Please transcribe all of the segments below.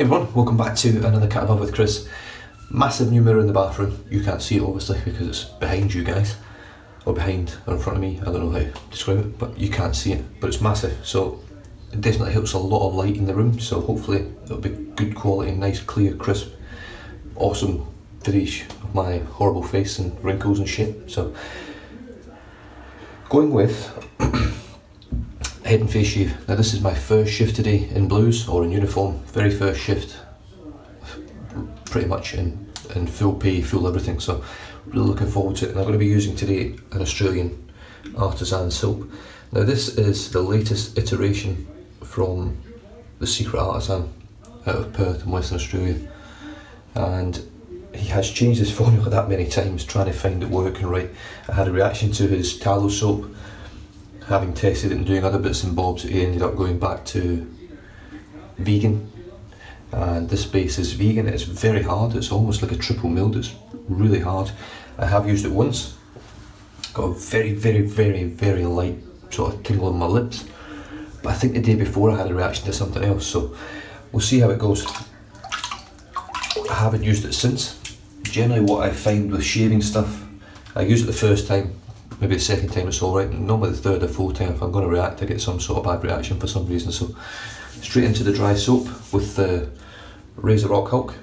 Hey everyone, welcome back to another Cat Above with Chris. Massive new mirror in the bathroom. You can't see it obviously because it's behind you guys, or behind or in front of me, I don't know how to describe it, but you can't see it, but it's massive, so it definitely helps a lot of light in the room, so hopefully it'll be good quality, nice, clear, crisp, awesome finish of my horrible face and wrinkles and shit. So going with head and face shave. Now this is my first shift today in blues, or in uniform, very first shift, pretty much in full pay, full everything, so really looking forward to it. And I'm going to be using today an Australian Artisan soap. Now this is the latest iteration from the Secret Artisan out of Perth in Western Australia, and he has changed his formula that many times trying to find it working right. I had a reaction to his tallow soap. Having tested it and doing other bits and bobs, he ended up going back to vegan, and this base is vegan. It's very hard, it's almost like a triple milled, it's really hard. I have used it once, got a very light sort of tingle on my lips, but I think the day before I had a reaction to something else, so we'll see how it goes. I haven't used it since. Generally what I find with shaving stuff, I use it the first time, maybe the second time it's alright, normally the third or fourth time if I'm going to react I get some sort of bad reaction for some reason. So straight into the dry soap with the RazoRock Hulk,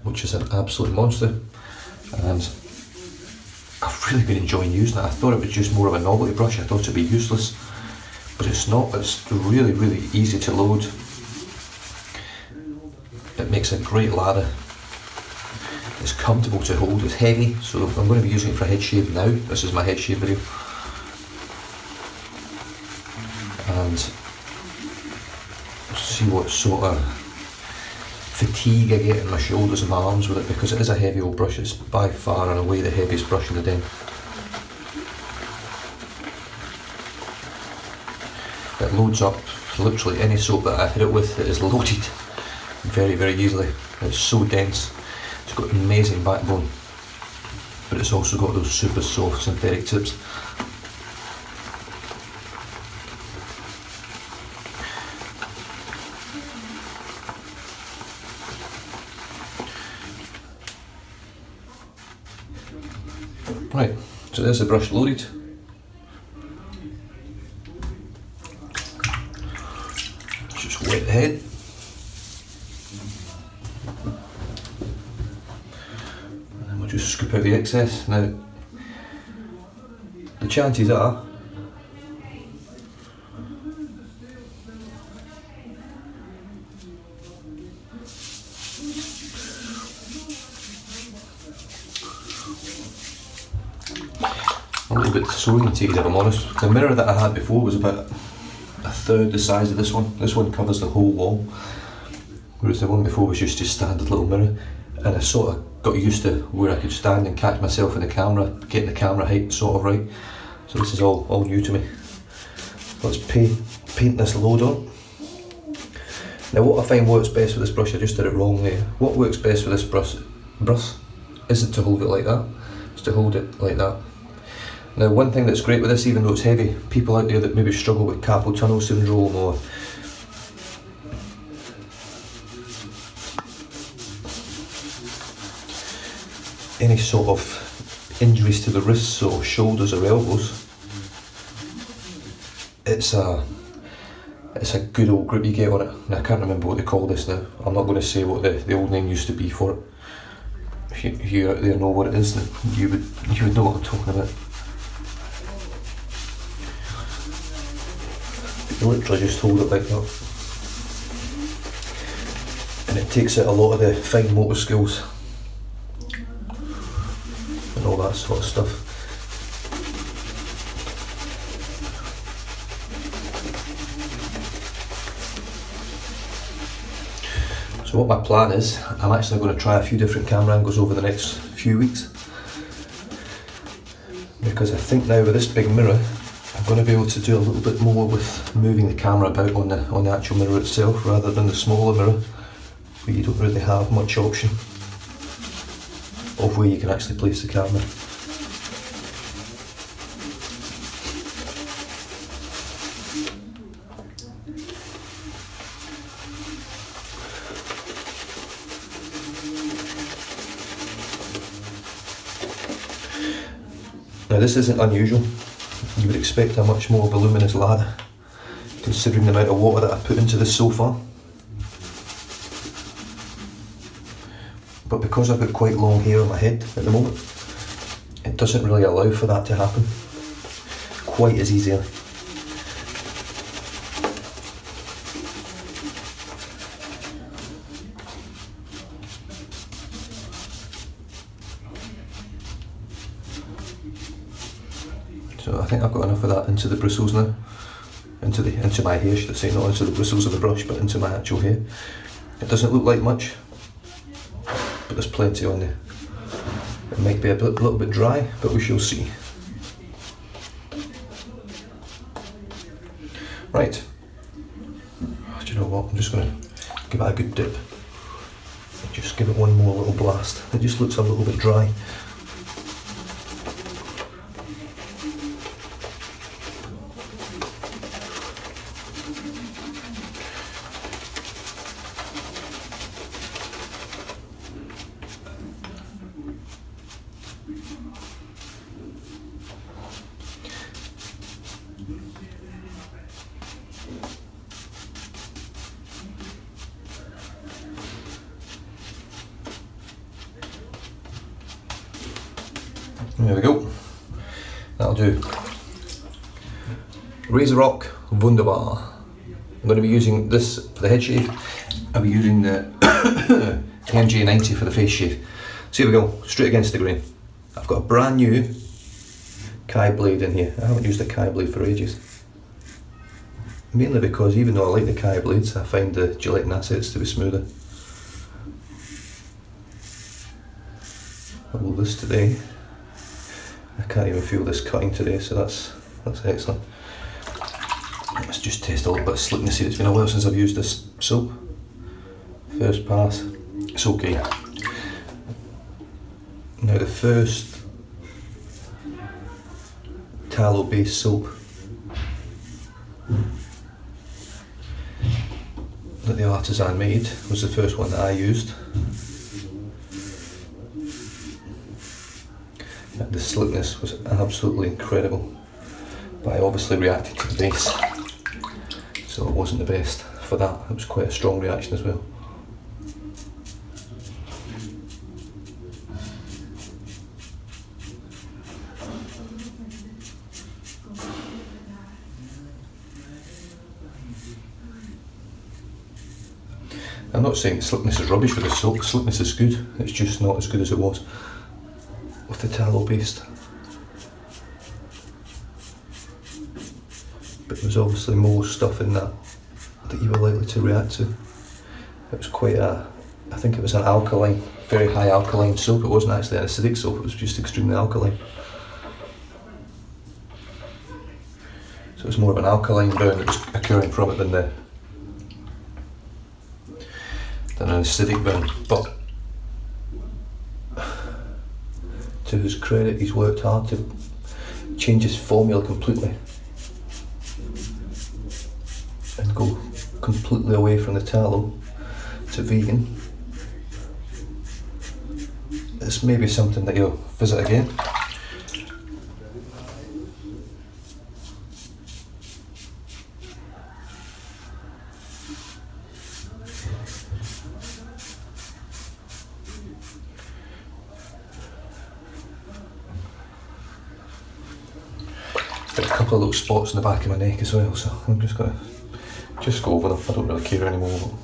which is an absolute monster, and I've really been enjoying using it. I thought it was just more of a novelty brush, I thought it'd be useless, but it's not. It's really easy to load. It makes a great lather. It's comfortable to hold, it's heavy, so I'm going to be using it for a head shave now. This is my head shave video. And see what sort of fatigue I get in my shoulders and my arms with it, because it is a heavy old brush. It's by far and away the heaviest brush in the den. It loads up literally any soap that I hit it with. It is loaded very easily. It's so dense. It's got an amazing backbone, but it's also got those super soft synthetic tips. Right, so there's the brush loaded. Just wet the head. Just scoop out the excess. Now, the chances are I'm a little bit disorientated if I'm honest. The mirror that I had before was about a third the size of this one. This one covers the whole wall, whereas the one before was just a standard little mirror, and I sort of got used to where I could stand and catch myself in the camera, getting the camera height sort of right. So this is all new to me. Let's paint this load on. Now what I find works best with this brush, I just did it wrong there. What works best with this brush isn't to hold it like that, it's to hold it like that. Now one thing that's great with this, even though it's heavy, people out there that maybe struggle with carpal tunnel syndrome or any sort of injuries to the wrists or shoulders or elbows, it's a good old grip you get on it. Now, I can't remember what they call this now. I'm not going to say what the old name used to be for it. If you out there know what it is, then you would know what I'm talking about. You literally just hold it like that, and it takes out a lot of the fine motor skills and all that sort of stuff. So what my plan is, I'm actually going to try a few different camera angles over the next few weeks, because I think now with this big mirror I'm going to be able to do a little bit more with moving the camera about on the actual mirror itself, rather than the smaller mirror where you don't really have much option of where you can actually place the camera. Now this isn't unusual. You would expect a much more voluminous lather, considering the amount of water that I put into this so far. But because I've got quite long hair on my head at the moment, it doesn't really allow for that to happen quite as easily. So I think I've got enough of that into the bristles now. Into my hair, should I say, not into the bristles of the brush, but into my actual hair. It doesn't look like much, but there's plenty on there. It might be a little bit dry, but we shall see. Right. Do you know what? I'm just going to give it a good dip. Just give it one more little blast. It just looks a little bit dry. There we go. That'll do. RazoRock Wunderbar. I'm going to be using this for the head shave. I'll be using the MJ90 for the face shave. So here we go, straight against the grain. I've got a brand new Kai blade in here. I haven't used a Kai blade for ages. Mainly because even though I like the Kai blades, I find the Gillette assets to be smoother. I will this today. I can't even feel this cutting today, so that's excellent. Let's just test a little bit of slickness here. It's been a while since I've used this soap. First pass, it's okay. Now the first tallow based soap that the Artisan made was the first one that I used. The slickness was absolutely incredible, but I obviously reacted to the base, so it wasn't the best for that. It was quite a strong reaction as well. I'm not saying slickness is rubbish with the soap. Slickness is good, it's just not as good as it was with the tallow paste. But there was obviously more stuff in that you were likely to react to. It was quite I think it was an alkaline, very high alkaline soap. It wasn't actually an acidic soap, it was just extremely alkaline. So it was more of an alkaline burn that was occurring from it than an acidic burn. But to his credit, he's worked hard to change his formula completely and go completely away from the tallow to vegan. It's maybe something that you'll visit again. Got a couple of little spots in the back of my neck as well, so I'm just going to go over them. I don't really care anymore.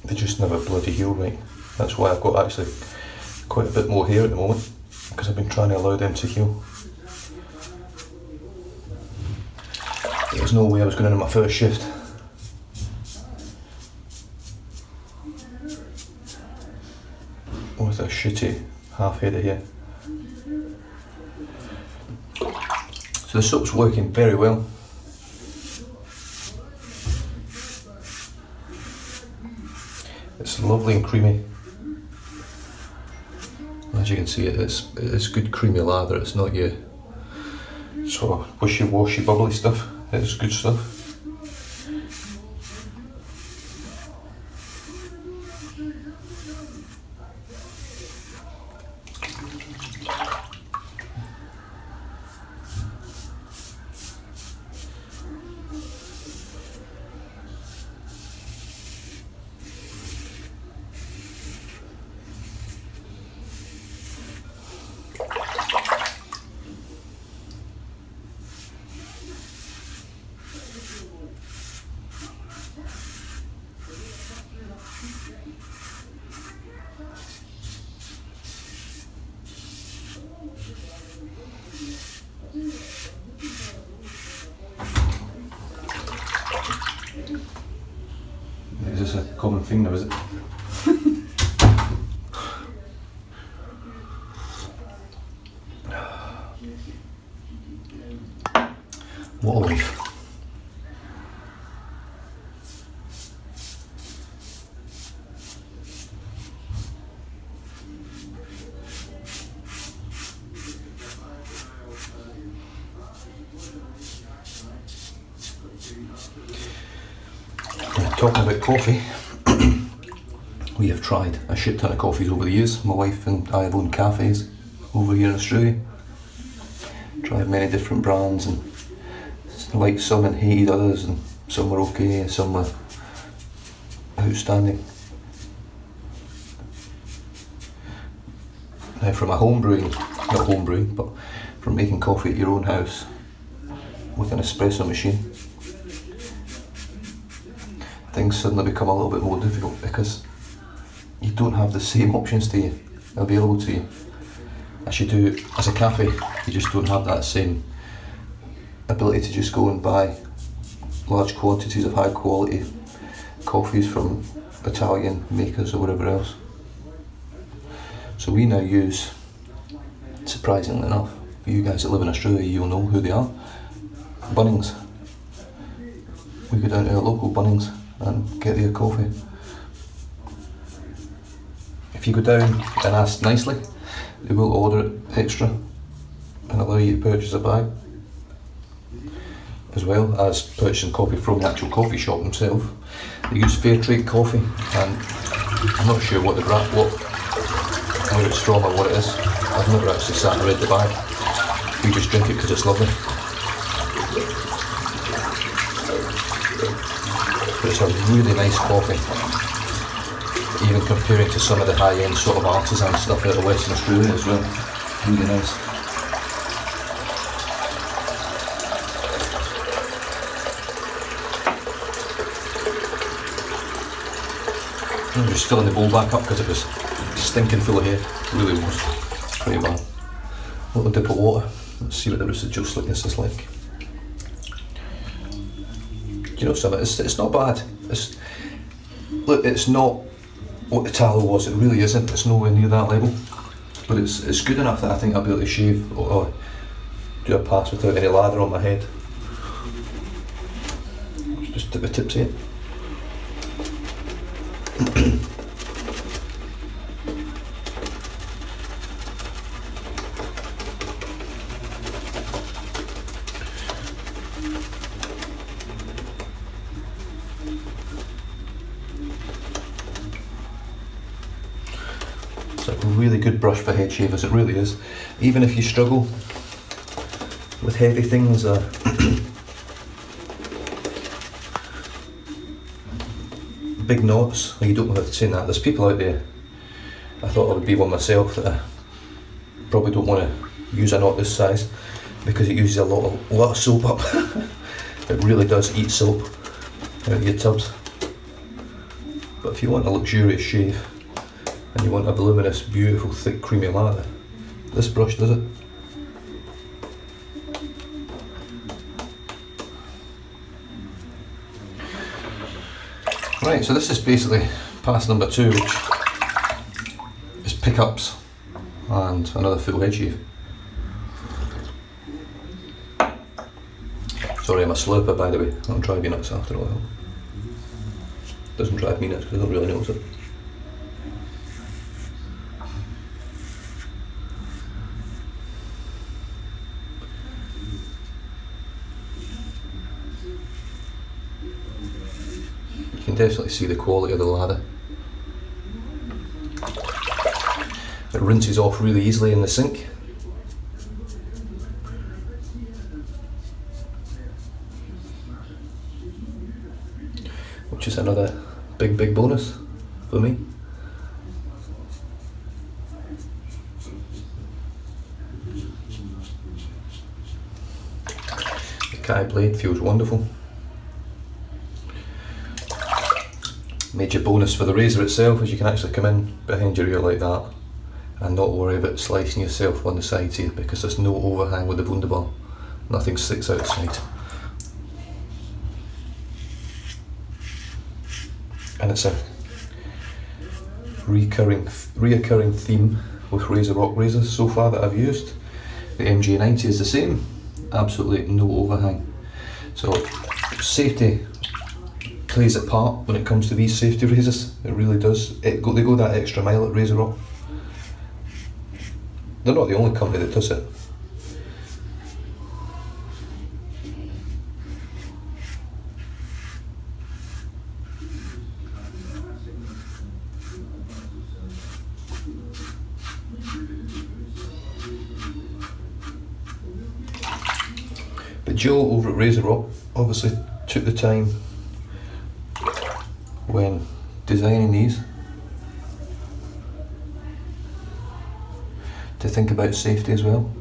They just never bloody heal right. That's why I've got actually quite a bit more hair at the moment, because I've been trying to allow them to heal. There's no way I was going into my first shift with a shitty half head of hair. So the soap's working very well. It's lovely and creamy. As you can see, it's good creamy lather. It's not your sort of wishy-washy bubbly stuff. It's good stuff. Is this a common thing now, is it? What a life. Talking about coffee, we have tried a shit ton of coffees over the years. My wife and I have owned cafes over here in Australia. Tried many different brands and liked some and hated others, and some were okay, some were outstanding. Now from a home brewing, not home brewing, but from making coffee at your own house with an espresso machine, things suddenly become a little bit more difficult because you don't have the same options to you, available to you as you do as a cafe. You just don't have that same ability to just go and buy large quantities of high quality coffees from Italian makers or whatever else. So we now use, surprisingly enough, for you guys that live in Australia, you'll know who they are, Bunnings. We go down to our local Bunnings and get their coffee. If you go down and ask nicely, they will order it extra and allow you to purchase a bag, as well as purchasing coffee from the actual coffee shop themselves. They use fair trade coffee, and I'm not sure what the brand, whether it's from or what it is. I've never actually sat and read the bag. We just drink it because it's lovely. But it's a really nice coffee, even comparing to some of the high-end sort of artisan stuff out of Western Australia as well. Really nice. I'm just filling the bowl back up because it was stinking full of hair. It really was. Pretty bad. A little dip of water. Let's see what the residual slickness is like. You know something, it's not bad. Look, it's not what the tallow was, it really isn't. It's nowhere near that level. But it's good enough that I think I'll be able to shave or do a pass without any lather on my head. Just dip the tips in. It's a really good brush for head shavers, it really is. Even if you struggle with heavy things, big knots, you don't know how to say that. There's people out there, I thought I would be one myself, that I probably don't want to use a knot this size because it uses a lot of soap up. It really does eat soap out of your tubs. But if you want a luxurious shave and you want a voluminous, beautiful, thick, creamy lather, this brush does it. Right, so this is basically pass number 2, which is pickups and another full head shave. Sorry, I'm a slurper, by the way. That'll drive you nuts after a while. Doesn't drive me nuts because I don't really notice it. You can definitely see the quality of the lather. It rinses off really easily in the sink. Which is another big bonus for me. The Kai blade feels wonderful. Major bonus for the razor itself is you can actually come in behind your ear like that and not worry about slicing yourself on the sides here, because there's no overhang with the Wunderbar. Nothing sticks outside. And it's a reoccurring theme with RazoRock razors so far that I've used. The MJ90 is the same, absolutely no overhang. So safety plays a part when it comes to these safety razors, it really does. They go that extra mile at RazoRock. They're not the only company that does it. But Joe over at RazoRock obviously took the time when designing these to think about safety as well.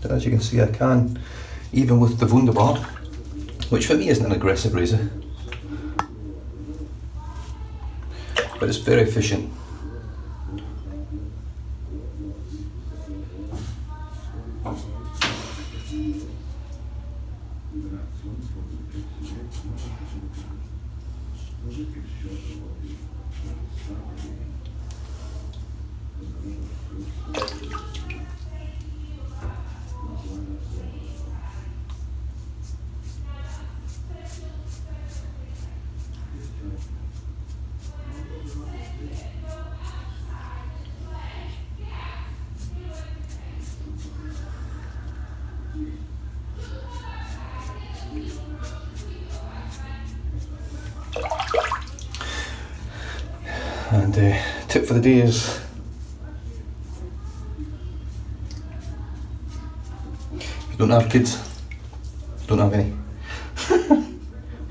As you can see, I can, even with the Wunderbar, which for me isn't an aggressive razor, but it's very efficient. And tip for the day is if you don't have kids, don't have any.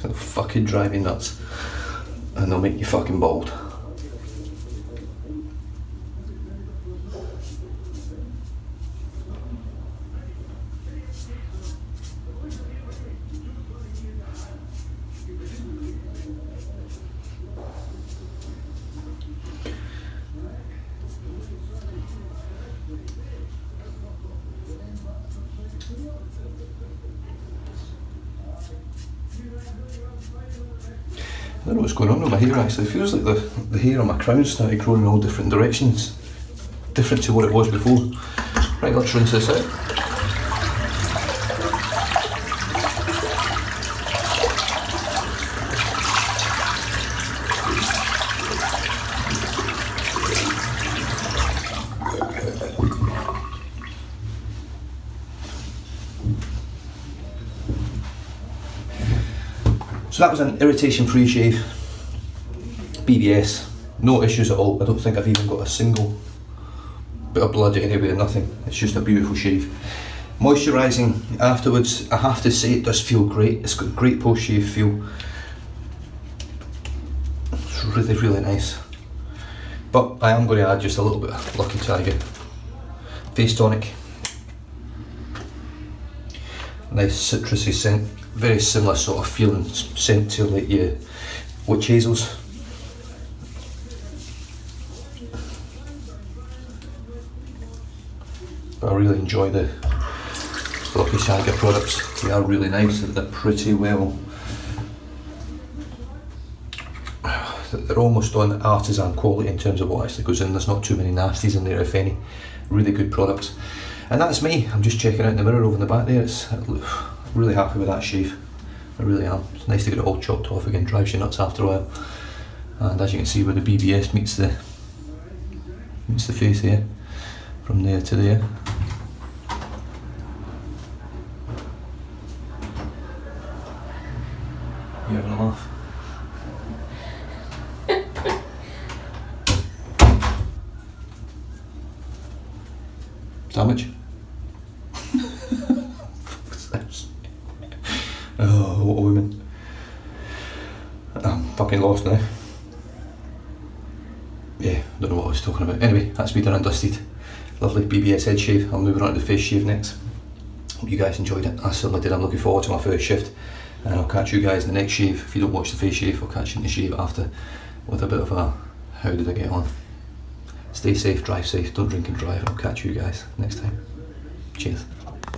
They'll fucking drive you nuts and they'll make you fucking bald. I don't know what's going on with my hair actually. It feels like the hair on my crown started growing in all different directions. Different to what it was before. Right, let's rinse this out. So that was an irritation-free shave, BBS, no issues at all. I don't think I've even got a single bit of blood anywhere, nothing. It's just a beautiful shave. Moisturising afterwards, I have to say it does feel great. It's got great post-shave feel. It's really, really nice. But I am going to add just a little bit of Lucky Tiger face tonic. Nice citrusy scent, very similar sort of feeling scent to like your witch hazels. But I really enjoy the Lucky Tiger products. They are really nice, they're pretty well, they're almost on Artisan quality in terms of what actually goes in. There's not too many nasties in there, if any. Really good products. And that's me. I'm just checking out in the mirror over in the back there. I'm really happy with that shave. I really am. It's nice to get it all chopped off again. Drives you nuts after a while. And as you can see where the BBS meets the face here, from there to there. You having a laugh? Damage? Oh, what a woman. I'm fucking lost now. Yeah, don't know what I was talking about. Anyway, that's me done and dusted. Lovely BBS head shave. I'm moving on to the face shave next. Hope you guys enjoyed it. I certainly did. I'm looking forward to my first shift. And I'll catch you guys in the next shave. If you don't watch the face shave, I'll catch you in the shave after with a bit of a how did I get on. Stay safe, drive safe, don't drink and drive, and I'll catch you guys next time. Cheers.